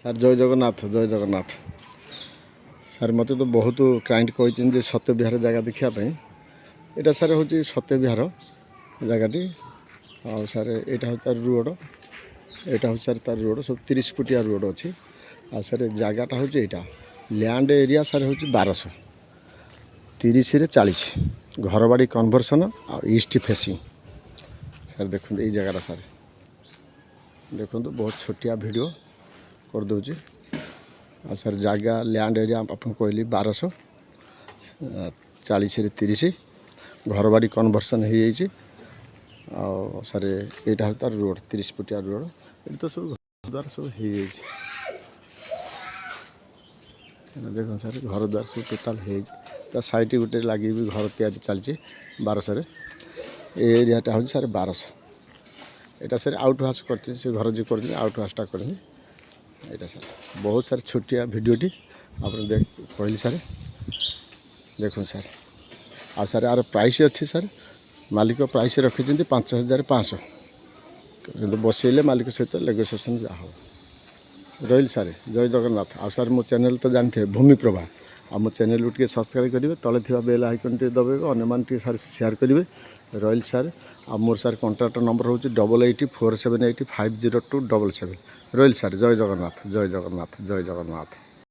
Sir ଜୟ ଜଗନ୍ନାଥ ଜୟ Jagannath. Sir ମୋତେ ତ ବହୁତ କ୍ଲାଇଣ୍ଟ କହିଛନ୍ତି ଯେ ସତ୍ୟ ବିହାର ଜାଗା ଦେଖିବା ପାଇଁ। ଏଇଟା ସାର୍ ହେଉଛି ସତ୍ୟ ବିହାର ଜାଗାଟି। ଆଉ ସାର୍ ଏଇଟା ହେଉଛି ତାର ରୋଡ଼, ଏଇଟା ହେଉଛି ସାର୍ ତାର ରୋଡ଼, ସବୁ 30 ଫୁଟିଆ ରୋଡ଼ ଅଛି। ଆଉ ସାର୍ ଜାଗାଟା ହେଉଛି ଏଇଟା ଲ୍ୟାଣ୍ଡ ଏରିଆ ସାର୍ ହେଉଛି 1200, 30ରେ 40, ଘରବାଡ଼ି କନଭର୍ସନ୍ ଆଉ ଇଷ୍ଟ ଫେସିଂ। ସାର୍ ଦେଖନ୍ତୁ ଏଇ ଜାଗାଟା ସାର୍ ଦେଖନ୍ତୁ, ବହୁତ ଛୋଟିଆ ଭିଡ଼ିଓ କରିଦେଉଛି। ଆଉ ସାର୍ ଜାଗା ଲ୍ୟାଣ୍ଡ ଏରିଆ ଆପଣଙ୍କୁ କହିଲି 1200, 40ରେ 30, ଘରବାଡ଼ି କନଭର୍ସନ୍ ହେଇଯାଇଛି। ଆଉ ସାର୍ ଏଇଟା ହେଉଛି ତାର ରୋଡ଼, 30 ଫୁଟିଆ ରୋଡ଼। ଏଠି ତ ସବୁ ଘରଦ୍ୱାର ସବୁ ହେଇଯାଇଛି। ଦେଖନ୍ତୁ ସାର୍ ଘରଦ୍ୱାର ସବୁ ଟୋଟାଲ୍ ହେଇଯାଇଛି। ତା ସାଇଟ୍ ଗୋଟେ ଲାଗିକି ଘର ତିଆରି ଚାଲିଛି 1200ରେ। ଏ ଏରିଆଟା ହେଉଛି ସାର୍ 1200। এটা ସାର୍ ଆଉଟ୍ ହାଉସ୍ କରିଛି, ସେ ଘର ଯିଏ କରିଛନ୍ତି ଆଉଟ୍ ହାଉସ୍ଟା କରିନି। ଏଇଟା ସାର୍ ବହୁତ ସାର୍ ଛୋଟିଆ ଭିଡ଼ିଓଟି ଆପଣ କହିଲି ସାର୍। ଦେଖନ୍ତୁ ସାର୍, ଆଉ ସାର୍ ଆର ପ୍ରାଇସ୍ ଅଛି ସାର୍, ମାଲିକ ପ୍ରାଇସ୍ ରଖିଛନ୍ତି 5500, କିନ୍ତୁ ବସେଇଲେ ମାଲିକ ସହିତ ନେଗୋସିଏସନ୍ ଯାହା ହେବ। ରହିଲି ସାର୍, ଜୟ ଜଗନ୍ନାଥ। ଆଉ ସାର୍ ମୋ ଚ୍ୟାନେଲ୍ ତ ଜାଣିଥିବେ ଭୂମିପ୍ରଭା। ଆଉ ମୋ ଚ୍ୟାନେଲ୍କୁ ଟିକେ ସବସ୍କ୍ରାଇବ୍ କରିବେ, ତଳେ ଥିବା ବେଲ୍ ଆଇକନ୍ ଟିକେ ଦବାଇବେ, ଅନ୍ୟମାନେ ଟିକେ ସାର୍ ସେୟାର କରିବେ। ରହିଲି ସାର୍। ଆଉ ମୋର ସାର୍ କଣ୍ଟାକ୍ଟ ନମ୍ବର ହେଉଛି 8847850277। ରହିଲି ସାର୍, ଜୟ ଜଗନ୍ନାଥ ଜୟ ଜଗନ୍ନାଥ ଜୟ ଜଗନ୍ନାଥ।